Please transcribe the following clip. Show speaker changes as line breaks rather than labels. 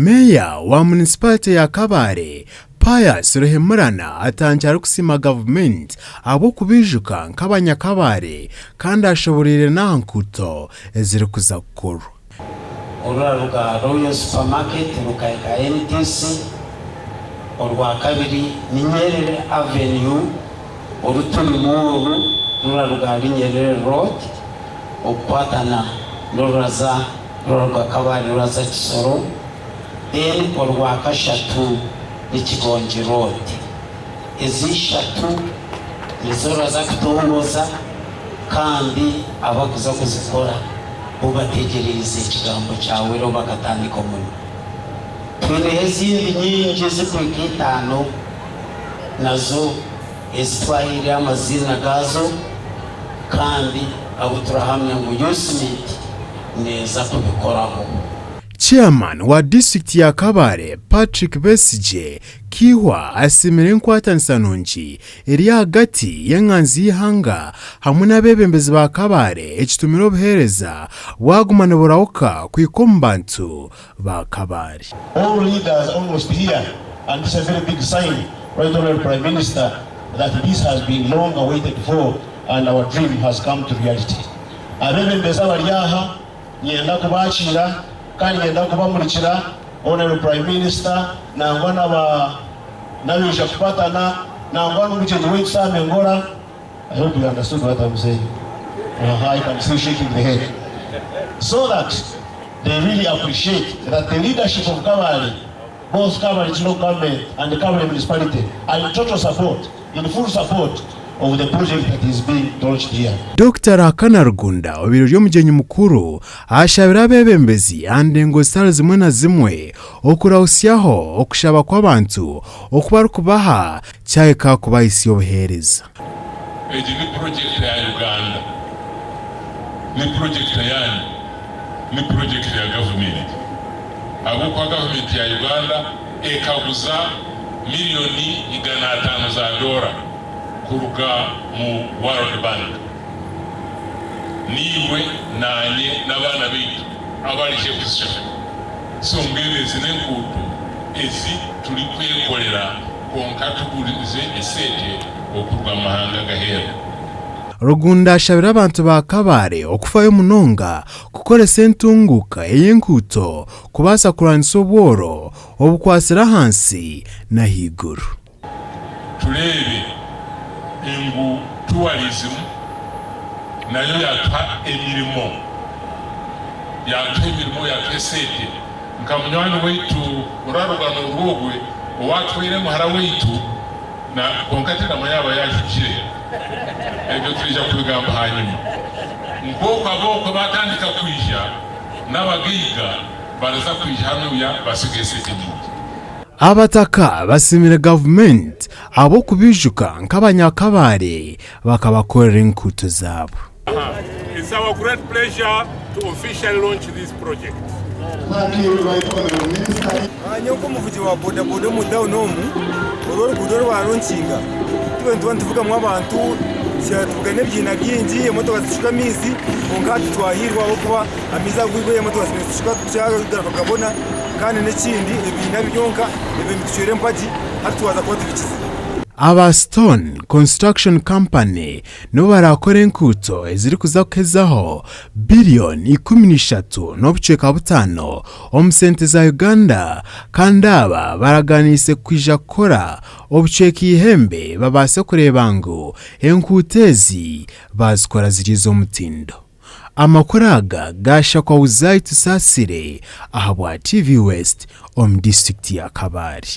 Meya wa municipality ya Kabare Pius Ruhemurana atangira kusima government abo kubijuka nk'abanyakabare kandi ashoborere na Enkuuto eziri kuza gukora
Uraruga Royal Supermarket rukaika NTC urwa kabiri ni Nyerere Avenue urutumuru ruraruga Nyerere Road ukwatana ruraza ruraruga Kabare ruraza Kisoro urwa kashatu Zitongoziibwe Road izishatu nizora kutongoza kandi abakuza kuzikora ubategereze ikigambo cyawe ro bakatandika umuntu twene izindi nyinshi zikwitano nazo ezitwahira amazina gazo kandi abo turahamya ngo yosmith neza kubikoraho.
Chairman wa district ya Kabare Patrick Besije Kiwa asimira enkwatanisa nungi eri hagati y'enganzi y'ihanga hamwe n'abebembezi ba Kabare ekitumira obuhereza wagumana burahuka kwikoma bantu ba Kabare.
All leaders almost here, and this is a very big sign, right, Honorable Prime Minister, that this has been long awaited for and our dream has come to reality. Abebembezi abari aha nyenda kubakira kandi yenda kubamurikira Honorable Prime Minister nangwa nabisha kupatana nangwa n'umugenzi w'isame ngora. I hope you understood what I'm saying. I can still shaking the head. So that they really appreciate that the leadership of Kabare, both Kabare local government and the Kabare municipality, are in total support, in full support of the project that is being launched here.
Dr. Akana Rugunda obiro ry'omugenyi mukuru ashabira abebembezi andengo star zimwe na zimwe okurahusyaho okushaba kw'abantu okuba kubaha cyayeka kubayisi obuhereza.
Eji ni project ya Uganda, ni project yani, ni project ya government. Abo kwa government ya Uganda ekaguza milioni $500 kuruga mu World Bank. Niwe nanye n'abana bitu abarije kushafa. So mbeleze n'Enkuuto ezi tuli kwekolera konka tugurize esete okuruga mahanga gahera.
Rugunda ashabira abantu ba Kabare okufayo munonga kukoresa entunguka ey'Enkuuto kubasa kuranisa obworo obukwasira hansi na higuru.
Tulebe engu tourism nayo yatwa emirimo yatwa esete nkamunywani weitu urarugano rwogwe owatwire muhara weitu na konkatira mayaba yashukire ebyo turija kubigamba hanyuma nkoko batandika kwisha n'abagiga baraza kwisha hanuya basigese kinyi.
Abataka basimira government abo kubijuka nk'abanyakabare bakabakorera Enkuuto zabo.
It's our great pleasure to officially launch this project.
Thank you, right, Honorable Minister.
Anyoko muvugi wa boda boda mu down home urugudo rwaronkinga tuvuga mu abantu cyatugane byina byingi imodoka zishuka mizi ngati twahirwa aho kuba amiza gwigwe imodoka zishuka cyagara kugabona kandi n'ikindi ibintu byonka ibintu tuchere mpaji hatuwaza kwa tubikiza.
Aba Stone Construction Company no barakora Enkuuto eziri kuzakezaho billion 13 n'obuceka butano omusente za Uganda kandi aba baraganise kwija kora obuceka ihembe babase kureba ngo Enkuuto ezi bazikora zirizo omutindo. Amakoraga gasha kwa uzayi tusasire ahabwa TV West district ya Kabare.